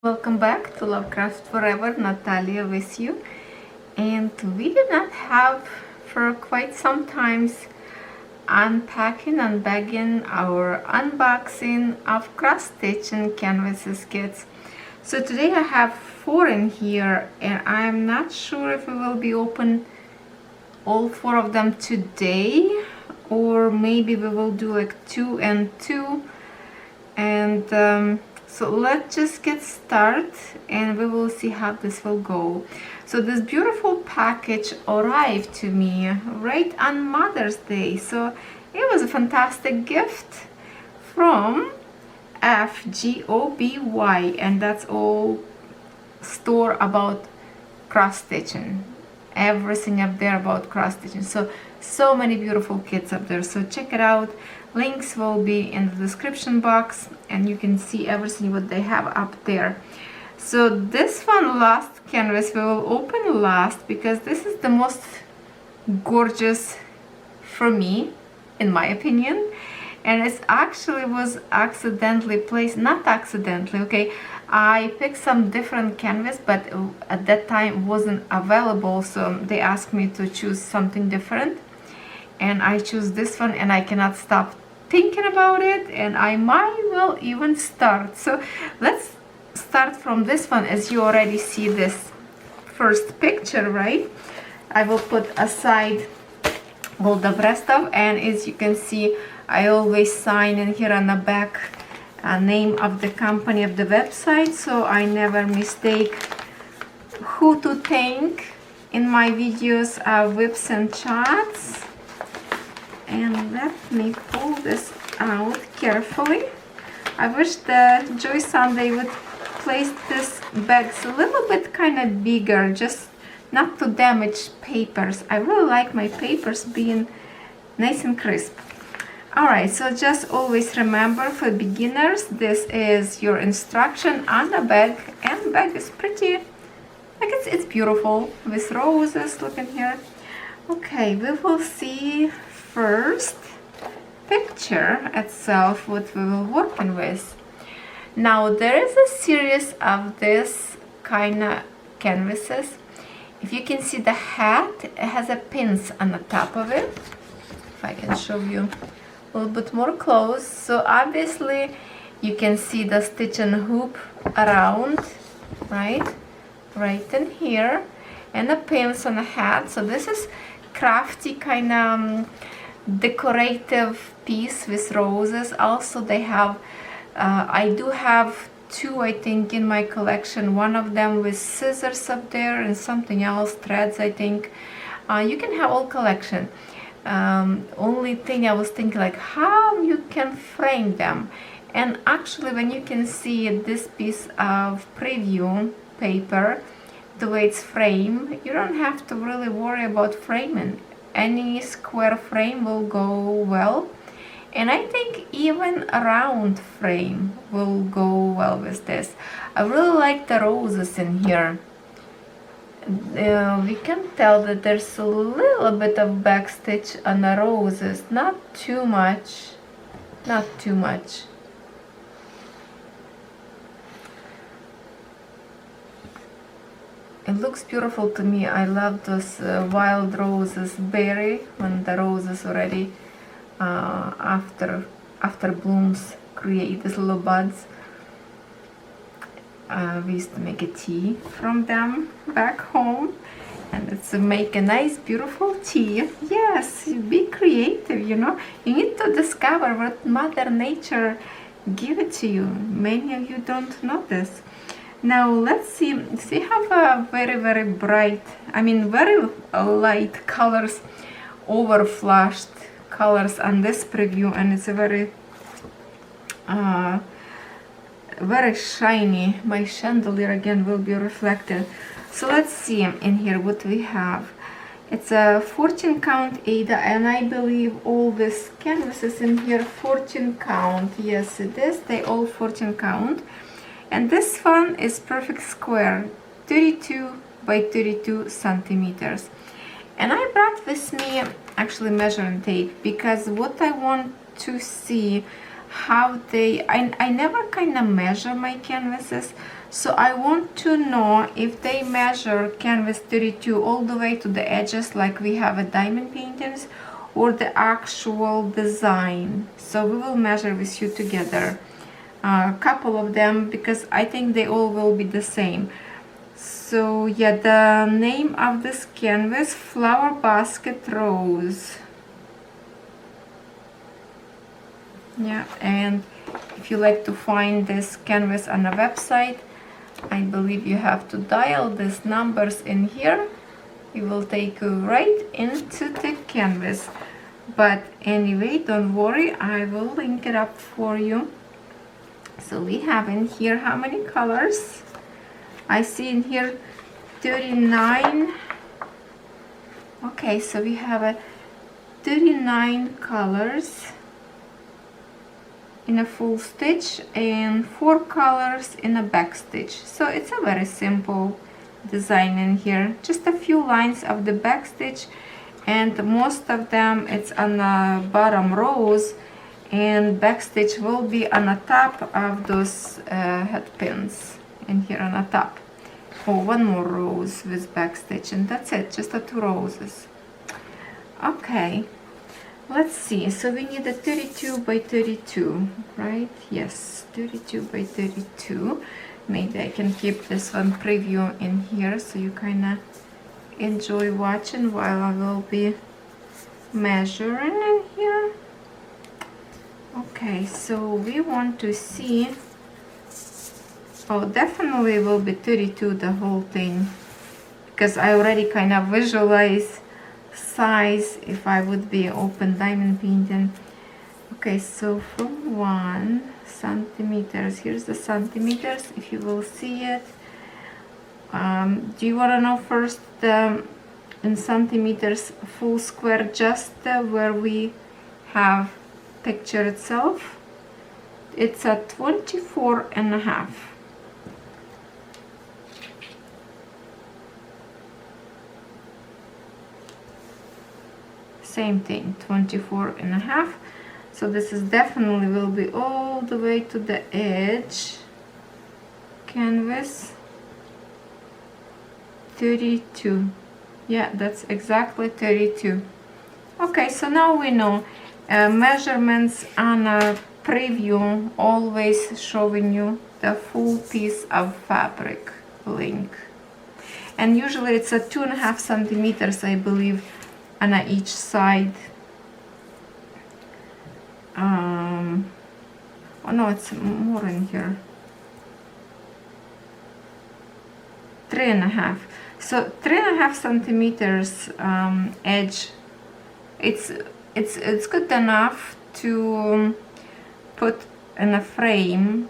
Welcome back to Lovecraftforever, Nataliya with you. And we did not have for quite some times unpacking, unbagging our unboxing of cross-stitching canvases kits. So today I have 4 in here, and I'm not sure if we will be open all 4 of them today, or maybe we will do like 2 and 2. And so let's just get started and we will see how this will go. So this beautiful package arrived to me right on Mother's Day. So it was a fantastic gift from FGOBY, and that's all store about cross stitching. Everything up there about cross stitching. So many beautiful kits up there. So check it out. Links will be in the description box, and you can see everything what they have up there. So this one, last canvas, we will open last because this is the most gorgeous for me, in my opinion. And it actually was accidentally placed, not accidentally, okay. I picked some different canvas, but at that time wasn't available, so they asked me to choose something different. And I choose this one, and I cannot stop thinking about it, and I might well even start. So let's start from this one. As you already see this first picture, right? I will put aside all the rest of, and as you can see, I always sign in here on the back name of the company, of the website, so I never mistake who to thank in my videos, whips and chats. And let me pull this out carefully. I wish the Joy Sunday would place this bags a little bit kind of bigger, just not to damage papers. I really like my papers being nice and crisp. Alright, so just always remember, for beginners, this is your instruction on the bag, and the bag is pretty, like it's beautiful with roses. Look in here. Okay, we will see first picture itself what we will working with. Now there is a series of this kind of canvases. If you can see the hat, it has a pins on the top of it. If I can show you a little bit more close. So obviously you can see the stitch and hoop around, right in here, and the pins on the hat. So this is crafty kind of decorative piece with roses. Also they have I do have 2, I think, in my collection. One of them with scissors up there and something else, threads, I think. You can have all collection. Only thing I was thinking, like, how you can frame them. And actually, when you can see this piece of preview paper, the way it's framed, you don't have to really worry about framing. Any square frame will go well, and I think even a round frame will go well with this. I really like the roses in here. We can tell that there's a little bit of backstitch on the roses, not too much, not too much. It looks beautiful to me. I love those wild roses, berry, when the roses already after blooms create these little buds. We used to make a tea from them back home, and it's make a nice beautiful tea. Yes, be creative, you know. You need to discover what Mother Nature give it to you. Many of you don't know this. Now let's see, they have a very bright, I mean very light colors, overflashed colors on this preview, and it's a very shiny. My chandelier again will be reflected. So let's see in here what we have. It's a 14 count Ada, and I believe all these canvases in here 14 count. Yes, it is, they all 14 count. And this one is perfect square, 32 by 32 centimeters. And I brought with me actually measuring tape, because what I want to see how they, I never kind of measure my canvases, So I want to know if they measure canvas 32 all the way to the edges like we have at diamond paintings, or the actual design. So we will measure with you together a couple of them, because I think they all will be the same. So yeah, the name of this canvas, Flower Basket Rose. Yeah, and if you like to find this canvas on a website, I believe you have to dial these numbers in here. It will take you right into the canvas. But anyway, don't worry, I will link it up for you. So we have in here how many colors? I see in here 39. Okay, so we have a 39 colors in a full stitch and 4 colors in a back stitch. So it's a very simple design in here. Just a few lines of the back stitch, and most of them it's on the bottom rows, and back stitch will be on the top of those head pins in here on the top. Oh, one more rows with back stitch, and that's it, just the 2 roses. Okay, let's see. So we need a 32 by 32, right? Yes, 32 by 32. Maybe I can keep this one preview in here so you kind of enjoy watching while I will be measuring in here. Okay, so we want to see, oh, definitely will be 32 the whole thing, because I already kind of visualize size if I would be open diamond painting. Okay, so from 1 centimeters, here's the centimeters if you will see it. Do you want to know first in centimeters full square, just where we have picture itself? It's a 24.5. Same thing, 24.5. So this is definitely will be all the way to the edge. Canvas 32. Yeah, that's exactly 32. Okay, so now we know measurements on a preview always showing you the full piece of fabric length, and usually it's a 2.5 centimeters, I believe, on each side. Oh no, it's more in here. 3.5. So 3.5 centimeters edge. It's good enough to put in a frame.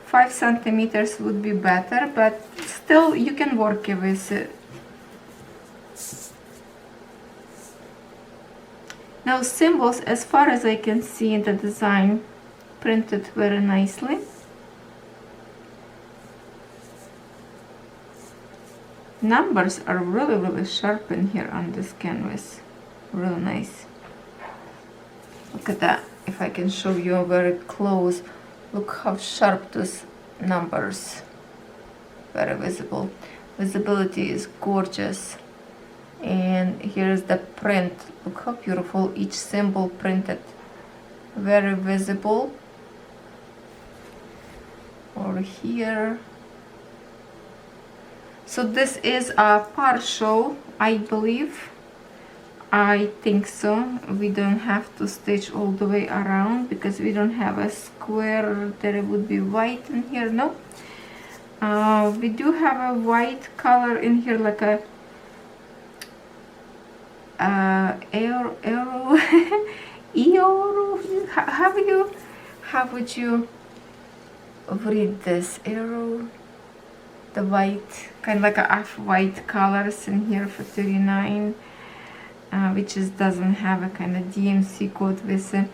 5 centimeters would be better, but still you can work with it. Now symbols, as far as I can see in the design, printed very nicely. Numbers are really sharp in here on this canvas. Real nice. Look at that. If I can show you very close, look how sharp those numbers. Very visible. Visibility is gorgeous. And here's the print. Look how beautiful each symbol printed. Very visible. Or here. So this is a partial, I believe. I think so. We don't have to stitch all the way around because we don't have a square that would be white in here. No. We do have a white color in here, like a arrow. Euro. How would you read this? Arrow. The white, kind of like a off-white colors in here for 39, which is doesn't have a kind of DMC code with it.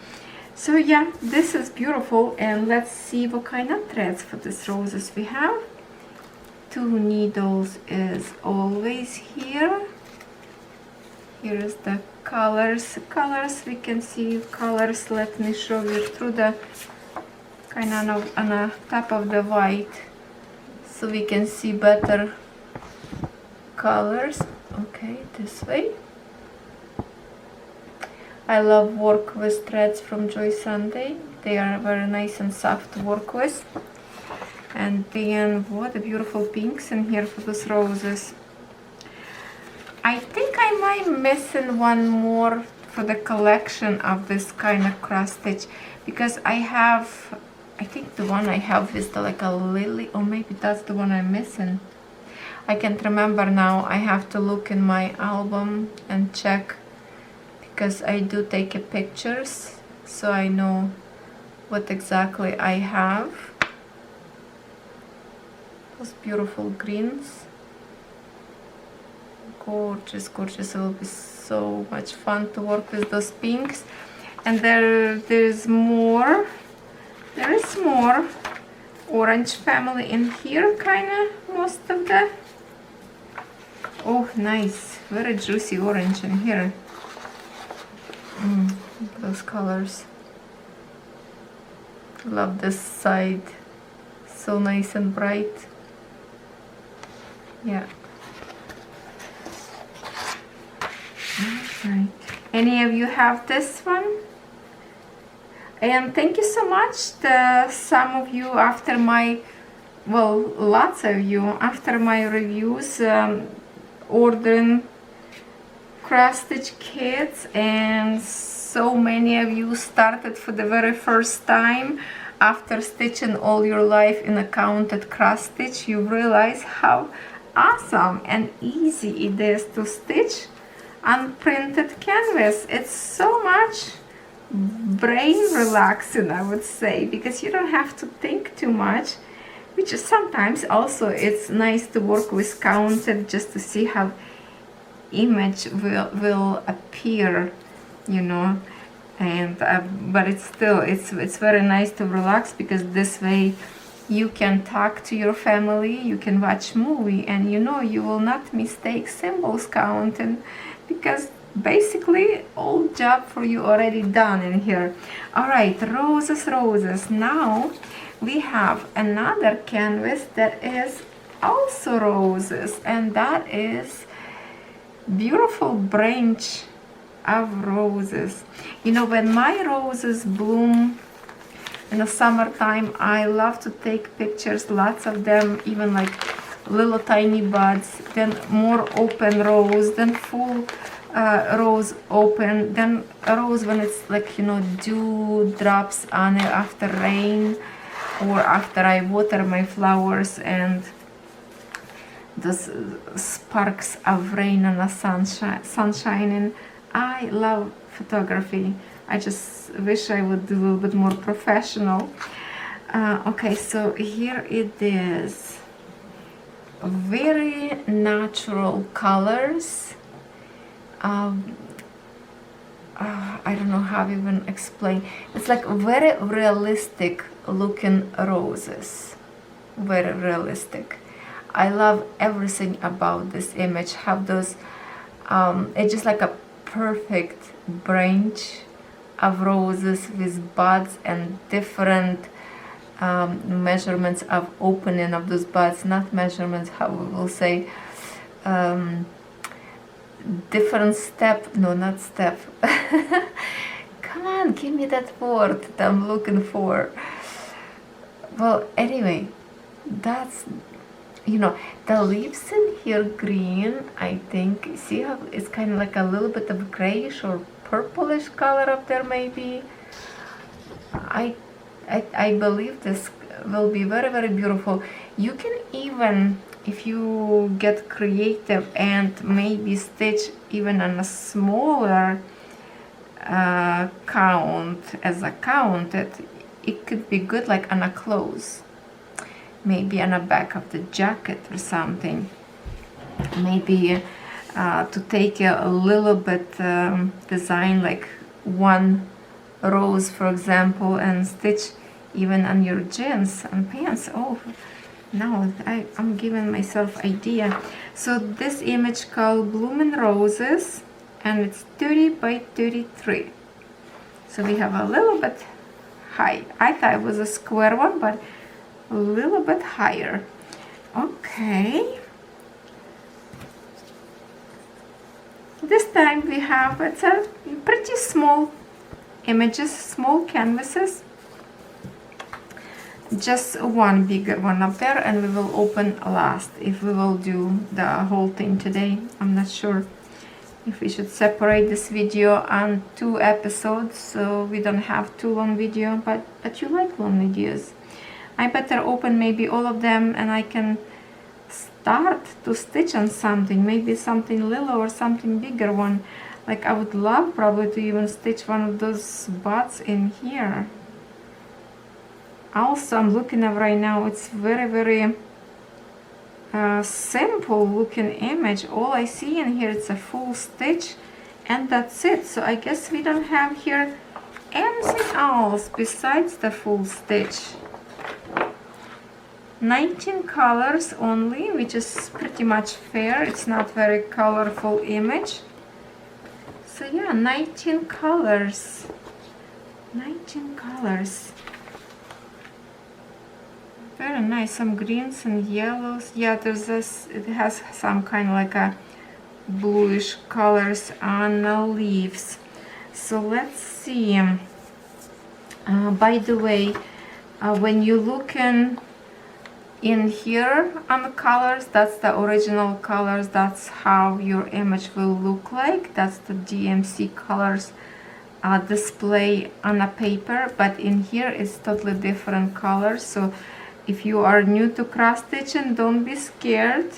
So yeah, this is beautiful, and let's see what kind of threads for these roses we have. 2 needles is always here. Here is the colors. Colors, we can see colors. Let me show you through the kind of on the top of the white. so we can see better colors. Okay, this way. I love work with threads from Joy Sunday. They are very nice and soft to work with. And then what a beautiful pinks in here for those roses. I think I might missing one more for the collection of this kind of cross stitch, because I think the one I have is like a lily, or maybe that's the one I'm missing. I can't remember now. I have to look in my album and check, because I do take pictures so I know what exactly I have. Those beautiful greens. Gorgeous, gorgeous. It will be so much fun to work with those pinks. And there's more. There is more orange family in here, kinda, most of the. Oh, nice. Very juicy orange in here. Look at those colors. Love this side. So nice and bright. Yeah. Alright. Any of you have this one? And thank you so much. Some of you after my, well, lots of you after my reviews ordering cross stitch kits, and so many of you started for the very first time after stitching all your life in a counted cross stitch. You realize how awesome and easy it is to stitch on printed canvas. It's so much brain relaxing, I would say, because you don't have to think too much, which is sometimes also it's nice to work with counted just to see how image will appear, you know. And but it's still it's very nice to relax, because this way you can talk to your family, you can watch movie, and you know you will not mistake symbols counting, because basically all job for you already done in here. All right, roses, roses. Now we have another canvas that is also roses, and that is beautiful branch of roses. You know, when my roses bloom in the summertime, I love to take pictures, lots of them, even like little tiny buds, then more open rose, then full rose open, then a rose when it's like, you know, dew drops on it after rain, or after I water my flowers, and those sparks of rain and the sun shining. I love photography. I just wish I would do a little bit more professional. Okay, so here it is. Very natural colors. I don't know how to even explain. It's like very realistic looking roses. Very realistic. I love everything about this image. Have those, it's just like a perfect branch of roses with buds and different measurements of opening of those buds, not measurements, how we will say, different step, no, not step. Come on, give me that word that I'm looking for. Well, anyway, that's, you know, the leaves in here green, I think. See how it's kind of like a little bit of grayish or purplish color up there, maybe. I believe this will be very, very beautiful. You can even, if you get creative and maybe stitch even on a smaller count as a counted, it could be good like on a clothes, maybe on the back of the jacket or something. Maybe to take a little bit design, like one rose, for example, and stitch even on your jeans and pants. Oh, now I'm giving myself idea. So this image called Bloomin' Roses, and it's 30 by 33. So we have a little bit high. I thought it was a square one, but a little bit higher. Okay. This time we have, it's a pretty small images, small canvases. Just one bigger one up there, and we will open last if we will do the whole thing today. I'm not sure if we should separate this video on 2 episodes so we don't have too long video, but you like long videos. I better open maybe all of them and I can start to stitch on something, maybe something little or something bigger one. Like I would love probably to even stitch one of those buds in here. Also, I'm looking at right now, it's very simple looking image. All I see in here is a full stitch and that's it. So I guess we don't have here anything else besides the full stitch. 19 colors only, which is pretty much fair. It's not very colorful image. So yeah, 19 colors. 19 colors. Very nice, some greens and yellows. Yeah, there's this, it has some kind of like a bluish colors on the leaves. So let's see. By the way, when you look in here on the colors, that's the original colors. That's how your image will look like. That's the DMC colors display on a paper, but in here it's totally different colors. So if you are new to cross stitching, don't be scared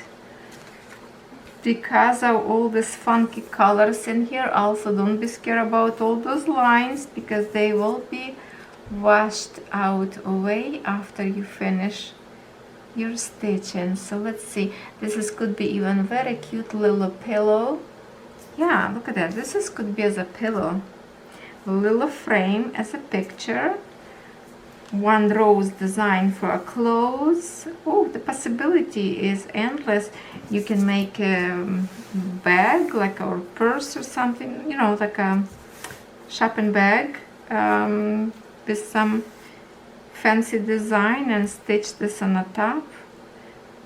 because of all these funky colors in here. Also, don't be scared about all those lines because they will be washed out away after you finish your stitching. So let's see, could be even very cute little pillow. Yeah, look at that. Could be as a pillow, little frame as a picture. One rose design for a clothes. Oh, the possibility is endless. You can make a bag, like a purse or something, you know, like a shopping bag with some fancy design and stitch this on the top.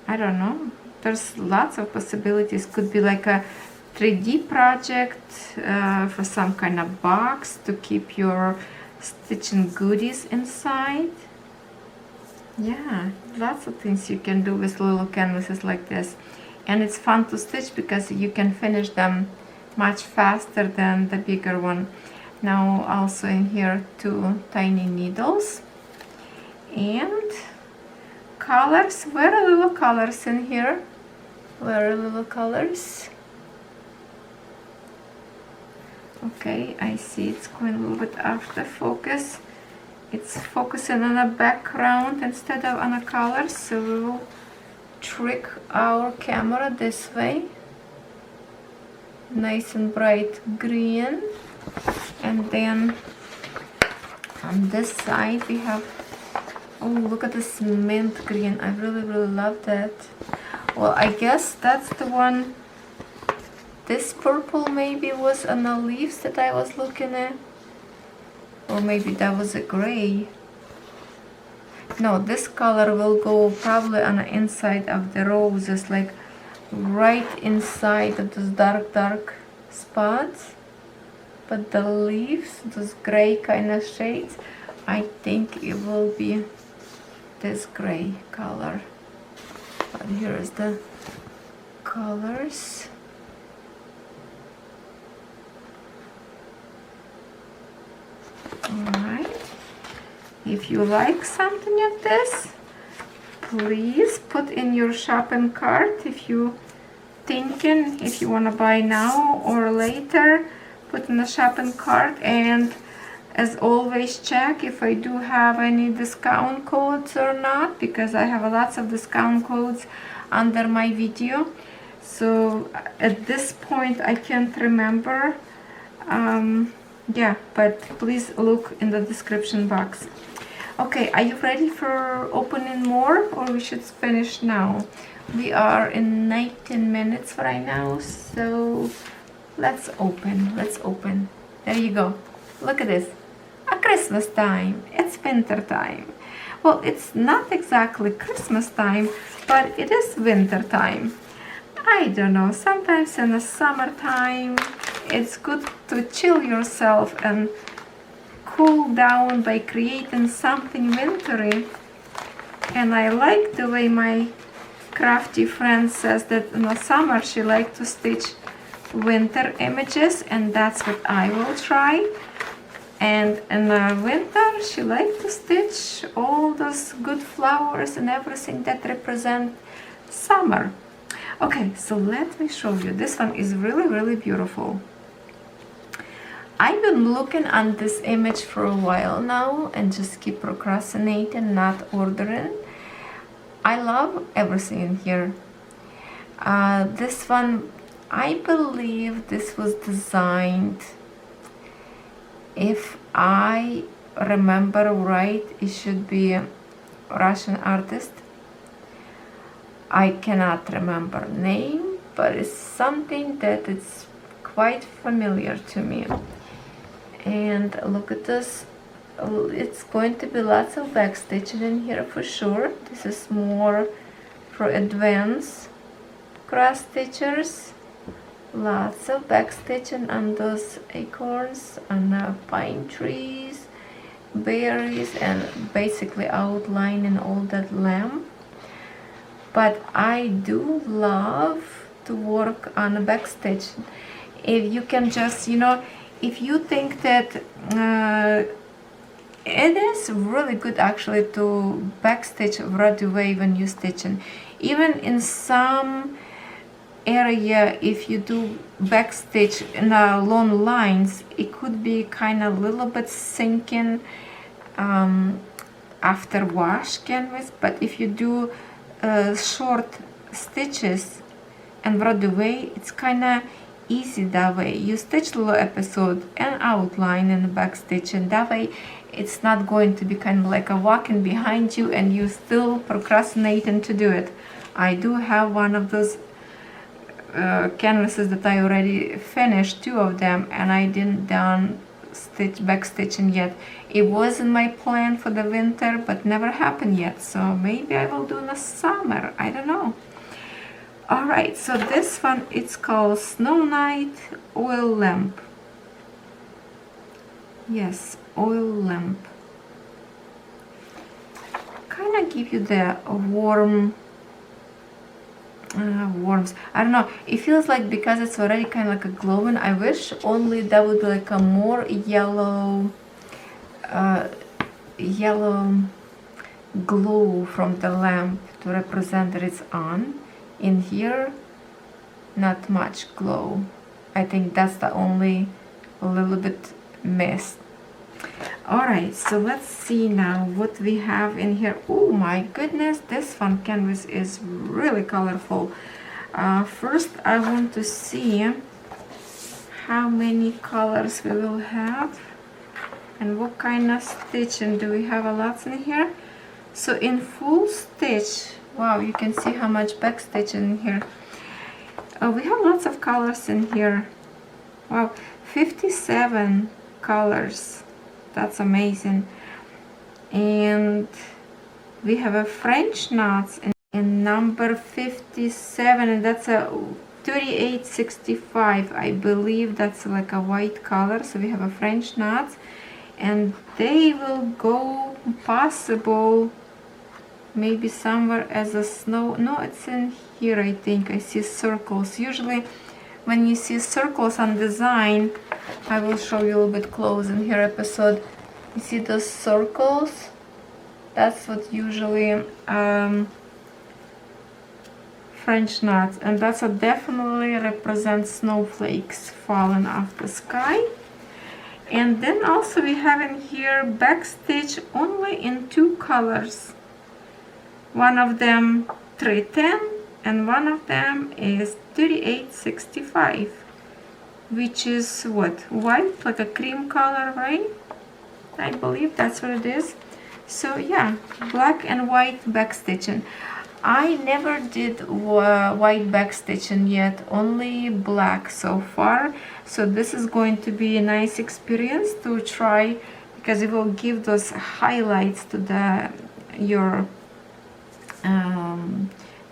I don't know. There's lots of possibilities. Could be like a 3D project for some kind of box to keep your stitching goodies inside. Yeah, lots of things you can do with little canvases like this, and it's fun to stitch because you can finish them much faster than the bigger one. Now also in here 2 tiny needles and colors, very little colors in here, very little colors. Okay, I see it's going a little bit off the focus. It's focusing on a background instead of on a color, so we will trick our camera this way. Nice and bright green. And then on this side we have, oh, look at this mint green. I really love that. Well, I guess that's the one. This purple maybe was on the leaves that I was looking at, or maybe that was a gray. No, this color will go probably on the inside of the roses, like right inside of those dark spots. But the leaves, those gray kind of shades, I think it will be this gray color. But here is the colors. Alright, if you like something like this, please put in your shopping cart. If you thinking if you want to buy now or later, put in the shopping cart. And as always, check if I do have any discount codes or not, because I have lots of discount codes under my video. So at this point I can't remember. Yeah, but please look in the description box. Okay, are you ready for opening more, or we should finish now? We are in 19 minutes right now, so let's open. There you go. Look at this. A Christmas time. It's winter time. Well, it's not exactly Christmas time, but it is winter time. I don't know, sometimes in the summertime it's good to chill yourself and cool down by creating something wintry. And I like the way my crafty friend says that in the summer she likes to stitch winter images, and that's what I will try. And in the winter she likes to stitch all those good flowers and everything that represent summer. Okay, so let me show you. This one is really beautiful. I've been looking at this image for a while now and just keep procrastinating, not ordering. I love everything in here. This one, I believe this was designed, if I remember right, it should be a Russian artist. I cannot remember name, but it's something that it's quite familiar to me. And look at this. It's going to be lots of backstitching in here for sure. This is more for advanced cross stitchers. Lots of backstitching on those acorns, on pine trees, berries, and basically outlining all that lamp. But I do love to work on a backstitch. If you can just, you know, if you think that it is really good actually to backstitch right away when you're stitching. Even in some area, if you do backstitch in long lines, it could be kind of a little bit sinking after wash canvas. But if you do short stitches and right away, it's kind of easy that way. You stitch little episode and outline in the back stitch, and that way it's not going to be kind of like a walking behind you and you still procrastinating to do it. I do have one of those canvases that I already finished, 2 of them, and I didn't done back stitching yet. It was in my plan for the winter, but never happened yet, so maybe I will do in the summer, I don't know. Alright, so this one, it's called Snow Night Oil Lamp. Yes, oil lamp. Kind of give you the warms. I don't know, it feels like because it's already kind of like a glowing, I wish only that would be like a more yellow yellow glow from the lamp to represent that it's on. In here, not much glow. I think that's the only a little bit missed. Alright, so let's see now what we have in here. Oh my goodness, this one canvas is really colorful. First I want to see how many colors we will have and what kind of stitching. Do we have a lot in here? So in full stitch, wow, you can see how much back stitching in here. We have lots of colors in here. Wow, 57 colors. That's amazing. And we have a French knots in number 57, and that's a 3865. I believe that's like a white color. So we have a French knots, and they will go possible maybe somewhere as a snow. No, it's in here. I think I see circles. Usually when you see circles on design, I will show you a little bit close in here episode. You see those circles? That's what usually French knots, and that's what definitely represents snowflakes falling off the sky. And then also we have in here backstitch only in 2 colors. One of them 310 and one of them is 3865, which is what, white, like a cream color, right? I believe that's what it is. So yeah, black and white backstitching. I never did white backstitching yet, only black so far. So this is going to be a nice experience to try, because it will give those highlights to the your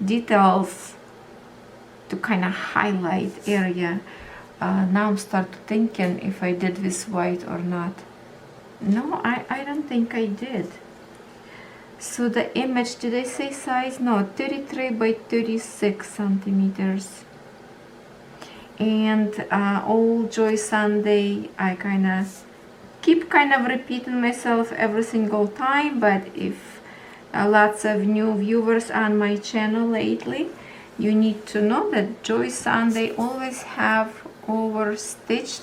details to kind of highlight area. Now I'm start thinking if I did this white or not. No, I don't think I did. So the image, did I say size? No, 33 by 36 centimeters. And All Joy Sunday, I kind of keep repeating myself every single time, but if lots of new viewers on my channel lately, you need to know that Joy Sunday always have over stitched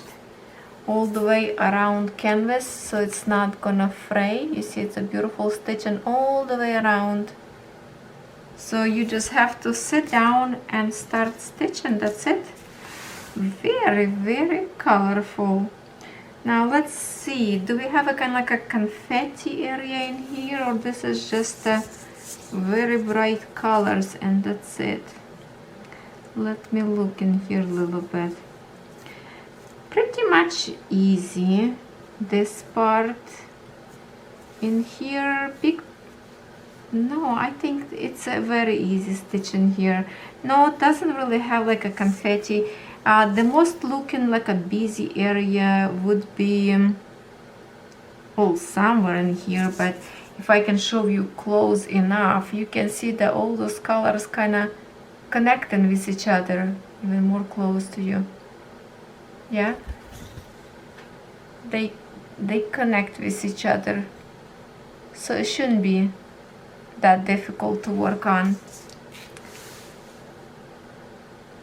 all the way around canvas, so it's not gonna fray. You see, it's a beautiful stitching all the way around. So you just have to sit down and start stitching. That's it. Very, very colorful. Now let's see, do we have a kind of like a confetti area in here, or this is just very bright colors and that's it? Let me look in here a little bit. Pretty much easy, this part. In here, big, no, I think it's a very easy stitch in here. No, it doesn't really have like a confetti. The most looking like a busy area would be somewhere in here, but if I can show you close enough, you can see that all those colors kind of connecting with each other, even more close to you. Yeah, they connect with each other, so it shouldn't be that difficult to work on.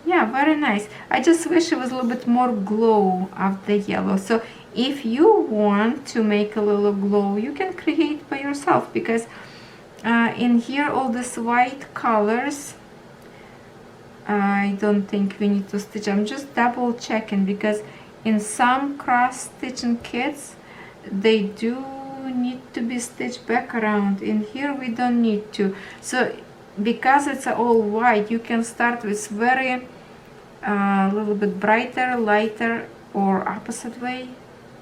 Yeah, very nice. I just wish it was a little bit more glow of the yellow. So if you want to make a little glow, you can create by yourself, because in here all these white colors, I don't think we need to stitch. I'm just double checking, because in some cross stitching kits they do need to be stitched back around. In here we don't need to. So because it's all white, you can start with very a little bit brighter, lighter, or opposite way.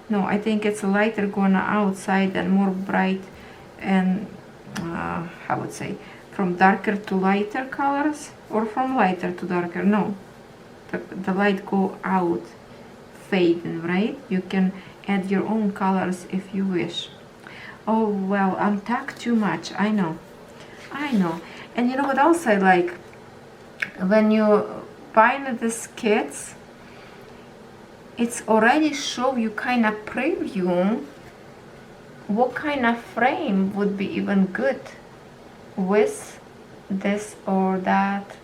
No, I think it's lighter going outside and more bright, and how would say, from darker to lighter colors, or from lighter to darker. No, the light go out, fading, right? You can add your own colors if you wish. Oh well, I'm talking too much. I know. And you know what else I like? When you buying these kits, it's already show you kind of preview what kind of frame would be even good with this or that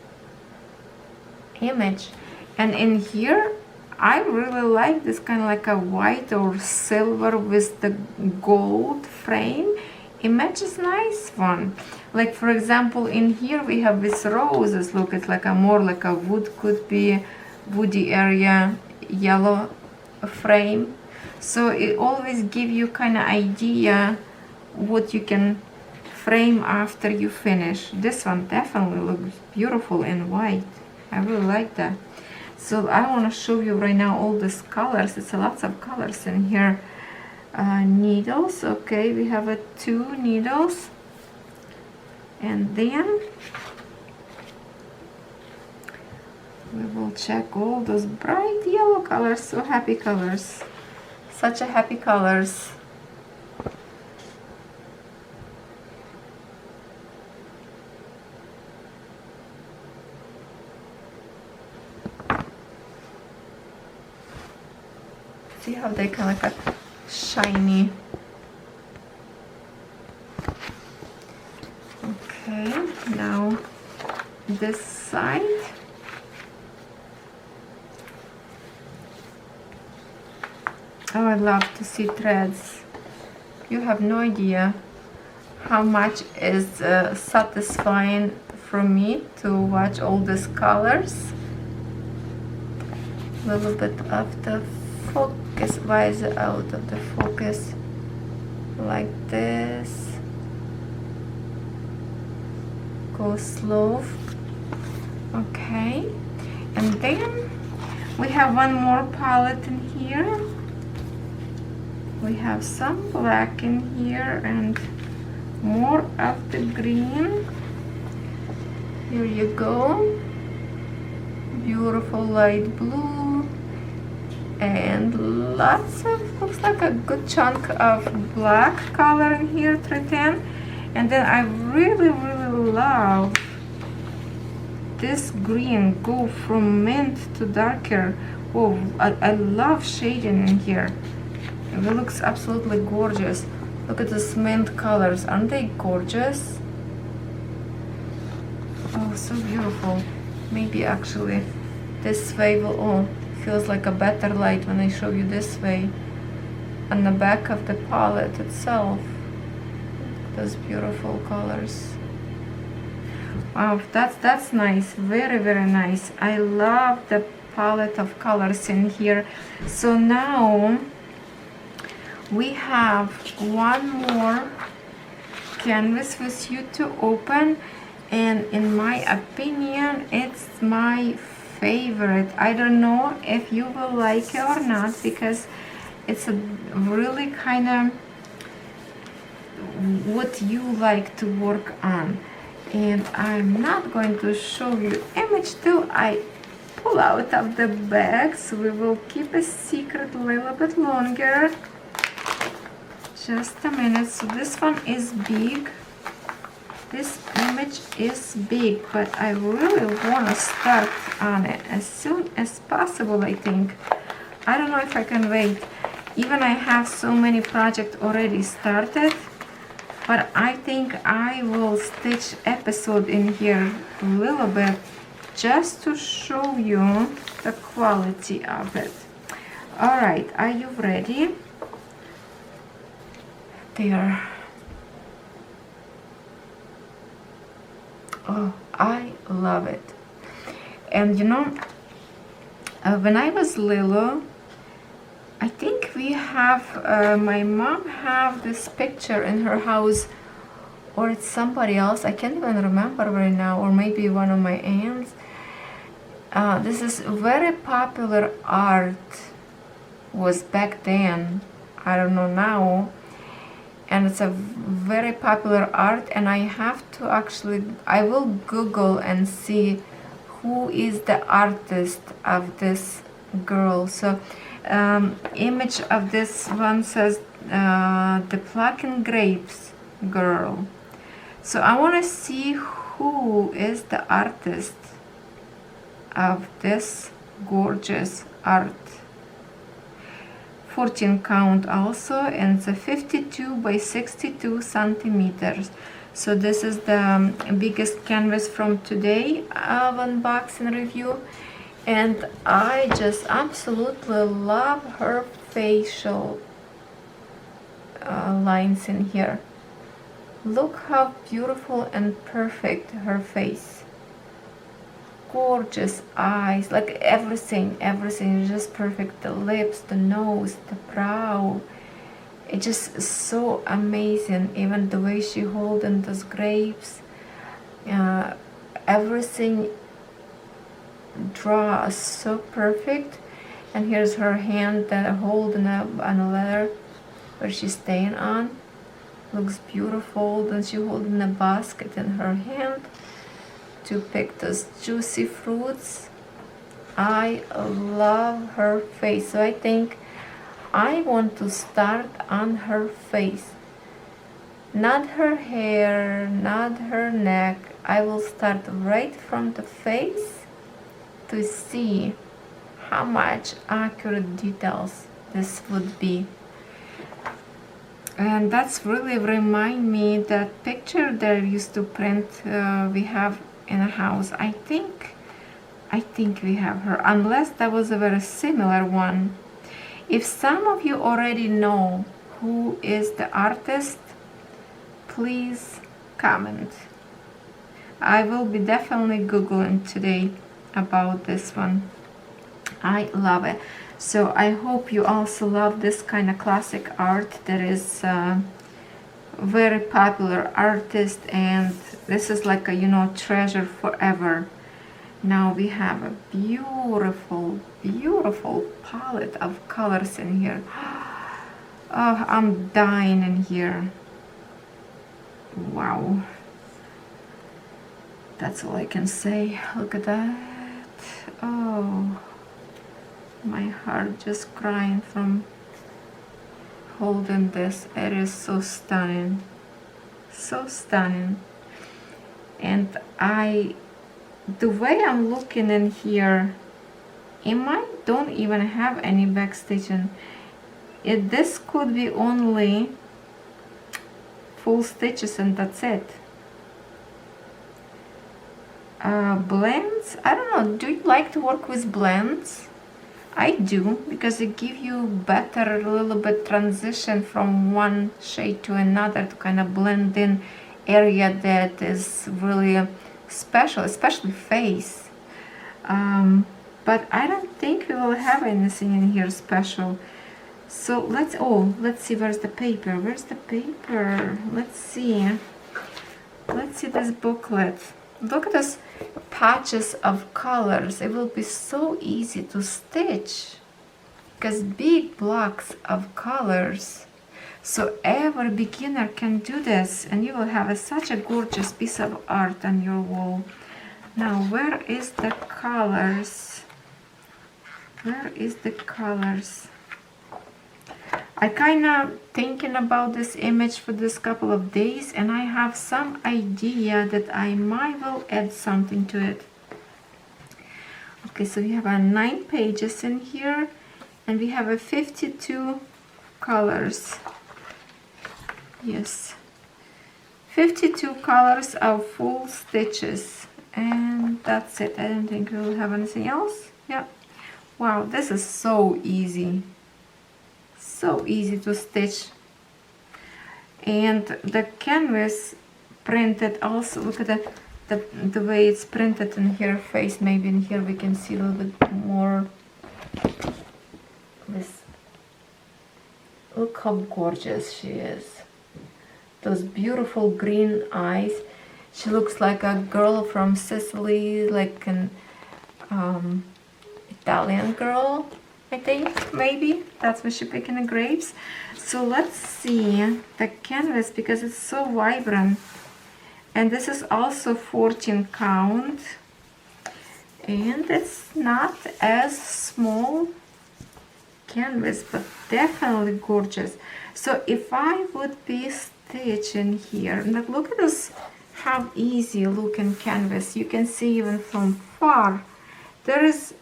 image. And in here I really like this kind of like a white or silver with the gold frame. It matches nice one. Like for example, in here we have these roses. Look, it's like a more like a wood, could be woody area, yellow frame. So it always give you kind of idea what you can frame after you finish. This one definitely looks beautiful in white. I really like that. So I want to show you right now all these colors. It's a lots of colors in here. Needles, okay, we have 2 needles, and then we will check all those bright yellow colors. So happy colors, such a happy colors. See how they kind of like a shiny. Okay, now this side. Oh, I love to see threads. You have no idea how much is satisfying for me to watch all these colors. A little bit of the focus. Why is it out of the focus? Like this. Go slow. Okay, and then we have one more palette in here. We have some black in here and more of the green. Here you go. Beautiful light blue. And lots of, looks like a good chunk of black color in here, 310. And then I really love this green, go from mint to darker. Oh, I love shading in here. It looks absolutely gorgeous. Look at this mint colors, aren't they gorgeous? Oh, so beautiful. Maybe actually this way will, oh, feels like a better light when I show you this way. On the back of the palette itself, those beautiful colors. Wow, that's nice, very nice. I love the palette of colors in here. So now we have one more canvas with you to open, and in my opinion it's my favorite. I don't know if you will like it or not, because it's a really kind of what you like to work on. And I'm not going to show you image till I pull out of the bag, so we will keep a secret a little bit longer. Just a minute. So this one is big. This image is big, but I really want to start on it as soon as possible, I think. I don't know if I can wait. Even I have so many projects already started, but I think I will stitch episode in here a little bit just to show you the quality of it. Alright, are you ready? There. Oh, I love it. And you know, when I was little, I think we have, my mom have this picture in her house, or it's somebody else, I can't even remember right now, or maybe one of my aunts. This is very popular art, was back then, I don't know now, and it's a very popular art, and I have to actually, I will Google and see who is the artist of this girl. So image of this one says the Plucking grapes girl. So I want to see who is the artist of this gorgeous art. 14 count also, and it's a 52 by 62 centimeters. So this is the biggest canvas from today of unboxing review, and I just absolutely love her facial lines in here. Look how beautiful and perfect her face. Gorgeous eyes, like everything is just perfect. The lips, the nose, the brow, it's just so amazing. Even the way she holding those grapes, everything draws so perfect. And here's her hand that holding up on a leather where she's staying on. Looks beautiful. Then she holding a basket in her hand to pick those juicy fruits. I love her face. So I think I want to start on her face, not her hair, not her neck. I will start right from the face to see how much accurate details this would be. And that's really remind me that picture that I used to print we have in a house. I think we have her, unless that was a very similar one. If some of you already know who is the artist, please comment. I will be definitely Googling today about this one. I love it. So I hope you also love this kind of classic art that is very popular artist, and this is like a, you know, treasure forever. Now we have a beautiful palette of colors in here. Oh, I'm dying in here. Wow, that's all I can say. Look at that. Oh, my heart just crying from holding this. It is so stunning, so stunning. And the way I'm looking in here, it might don't even have any back stitching. This could be only full stitches and that's it. Blends, I don't know, do you like to work with blends? I do, because it gives you better, a little bit transition from one shade to another to kind of blend in area that is really special, especially face. But I don't think we will have anything in here special. So let's see, where's the paper? Where's the paper? Let's see this booklet. Look at those patches of colors. It will be so easy to stitch because big blocks of colors. So every beginner can do this, and you will have such a gorgeous piece of art on your wall. Now, where is the colors? Where is the colors? I kind of thinking about this image for this couple of days, and I have some idea that I might will add something to it. Okay, so we have 9 pages in here, and we have 52 colors. Yes, 52 colors of full stitches, and that's it. I don't think we'll have anything else. Yeah. Wow, this is so easy. So easy to stitch. And the canvas printed also, look at the way it's printed in her face. Maybe in here we can see a little bit more. This, look how gorgeous she is. Those beautiful green eyes. She looks like a girl from Sicily, like an Italian girl, I think. Maybe that's where she's picking the grapes. So let's see the canvas, because it's so vibrant, and this is also 14 count, and it's not as small canvas, but definitely gorgeous. So if I would be stitching here, now look at this, how easy looking canvas. You can see even from far there is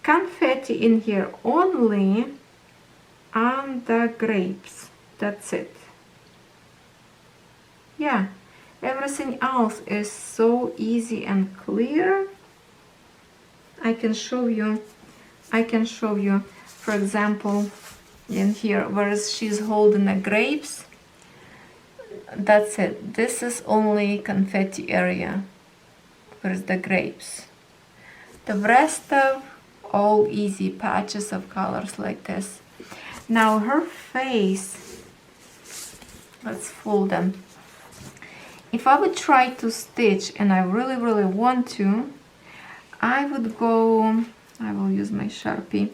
confetti in here only on the grapes. That's it. Yeah, everything else is so easy and clear. I can show you, for example, in here where she's holding the grapes. That's it. This is only confetti area. Where's the grapes? The rest of all easy patches of colors like this. Now her face, let's fold them. If I would try to stitch, and I really want to, I would go, I will use my Sharpie,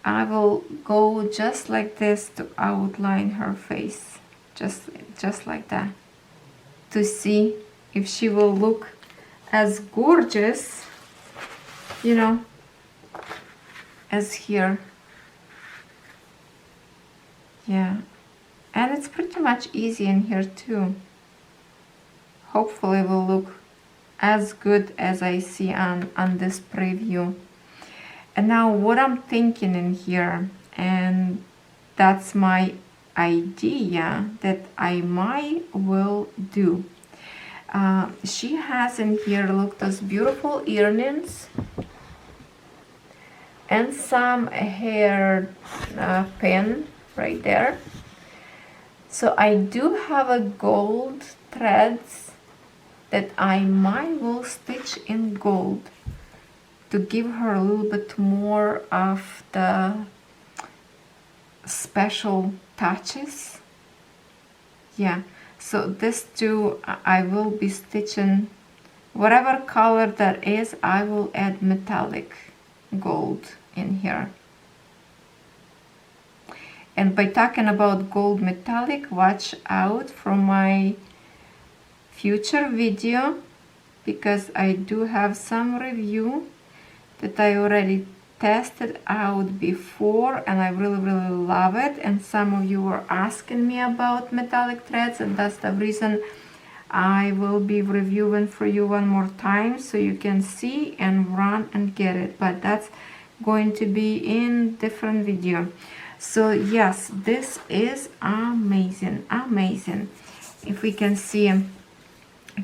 I will go just like this to outline her face, just like that, to see if she will look as gorgeous, you know, as here. Yeah, and it's pretty much easy in here too. Hopefully it will look as good as I see on this preview. And now what I'm thinking in here, and that's my idea that I might will do. She has in here, look, those beautiful earrings and some hair pin right there. So I do have a gold threads that I might will stitch in gold to give her a little bit more of the special touches. Yeah, so this too, I will be stitching whatever color that is. I will add metallic gold in here. And by talking about gold metallic, watch out from my future video, because I do have some review that I already tested out before and I really love it, and some of you were asking me about metallic threads, and that's the reason I will be reviewing for you one more time so you can see and run and get it, but that's going to be in different video. So yes, this is amazing. If we can see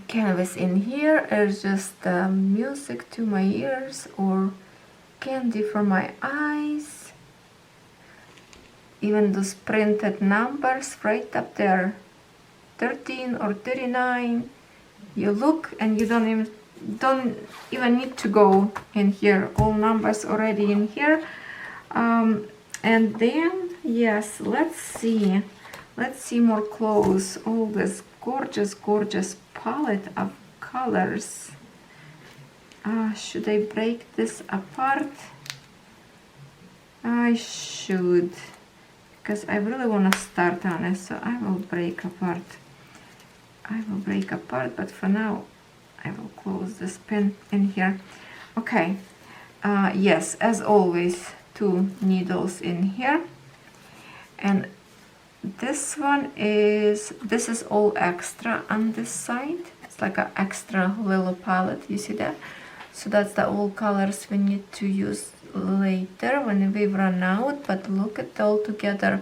canvas in here, it's just music to my ears or candy for my eyes. Even those printed numbers right up there, 13 or 39. You look and you don't even need to go in here, all numbers already in here. And then yes, let's see more close. All this gorgeous palette of colors. Should I break this apart? I should, because I really want to start on it, so I will break apart. But for now I will close this pin in here. Okay, yes, as always, 2 needles in here, and this is all extra on this side. It's like an extra little palette, you see that? So that's the all colors we need to use later when we run out. But look at all together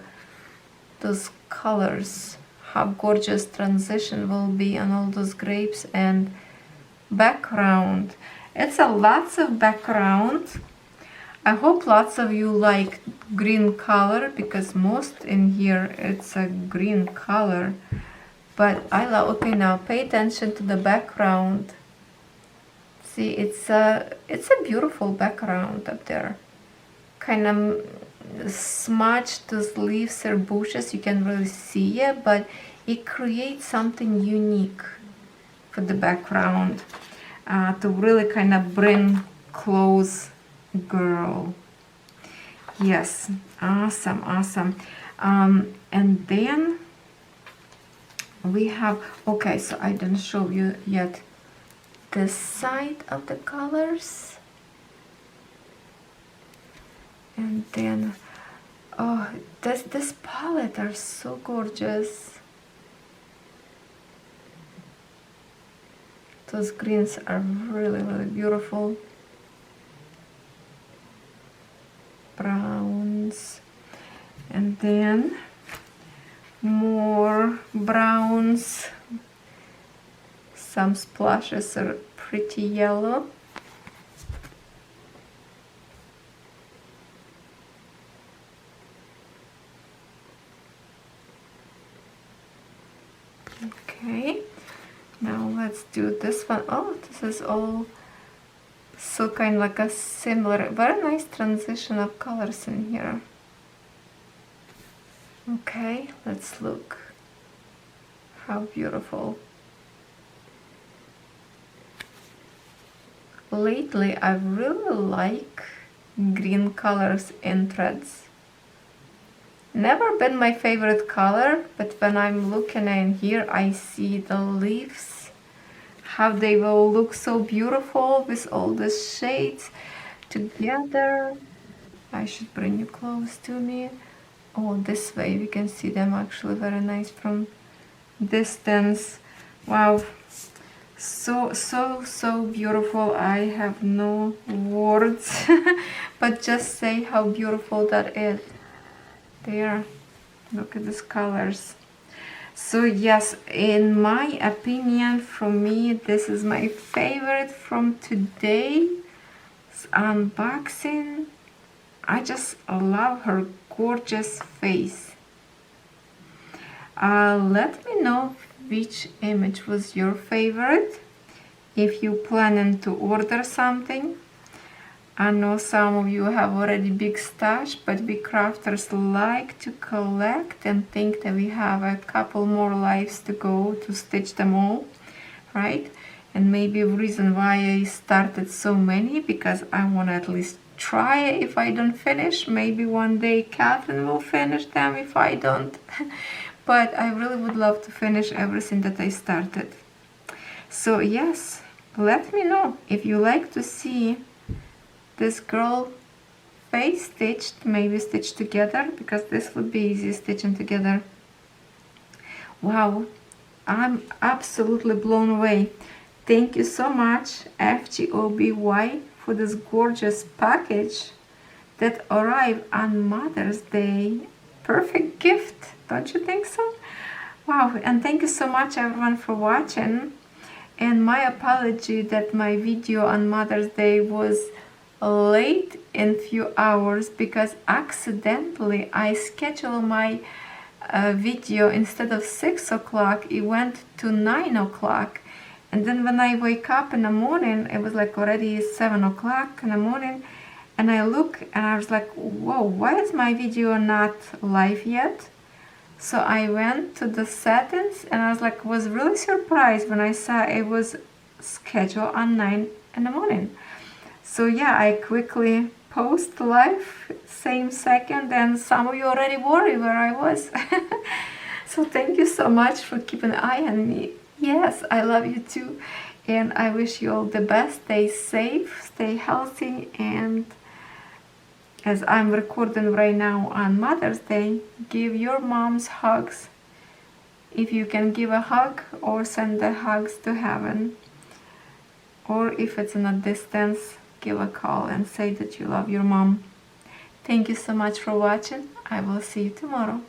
those colors, how gorgeous transition will be on all those grapes and background. It's a lots of background. I hope lots of you like green color, because most in here it's a green color, but I love. Okay, now pay attention to the background. See, it's a beautiful background up there. Kind of smudged those leaves or bushes, you can really see it, but it creates something unique for the background to really kind of bring close girl. Yes, awesome. And then we have, okay, so I didn't show you yet this side of the colors. And then oh, this palette are so gorgeous. Those greens are really beautiful. Browns, and then more browns. Some splashes are pretty yellow. Okay, now let's do this one. Oh, this is all so kind of like a similar, very nice transition of colors in here. Okay, let's look. How beautiful. Lately I really like green colors in threads. Never been my favorite color, but when I'm looking in here I see the leaves, how they will look so beautiful with all the shades together. I should bring you close to me. Oh, this way we can see them actually very nice from distance. Wow, so beautiful. I have no words but just say how beautiful that is. There, look at these colors. So yes, in my opinion, for me, this is my favorite from today's unboxing. I just love her gorgeous face. Let me know which image was your favorite, if you planning to order something. I know some of you have already big stash, but we crafters like to collect and think that we have a couple more lives to go to stitch them all, right? And maybe a reason why I started so many, because I want to at least try it. If I don't finish, maybe one day Catherine will finish them if I don't. But I really would love to finish everything that I started. So yes, let me know if you like to see this girl face stitched, maybe stitched together, because this would be easy stitching together. Wow, I'm absolutely blown away. Thank you so much, FGOBY, for this gorgeous package that arrived on Mother's Day. Perfect gift, don't you think so? Wow, and thank you so much everyone for watching. And my apology that my video on Mother's Day was late in few hours, because accidentally I scheduled my video, instead of 6 o'clock it went to 9 o'clock, and then when I wake up in the morning it was like already 7 o'clock in the morning, and I look and I was like, whoa, why is my video not live yet? So I went to the settings and I was really surprised when I saw it was scheduled on 9 in the morning. So yeah, I quickly post live same second, and some of you already worried where I was. So thank you so much for keeping an eye on me. Yes, I love you too, and I wish you all the best. Stay safe, stay healthy, and as I'm recording right now on Mother's Day, give your moms hugs if you can give a hug, or send the hugs to heaven, or if it's in a distance, give a call and say that you love your mom. Thank you so much for watching. I will see you tomorrow.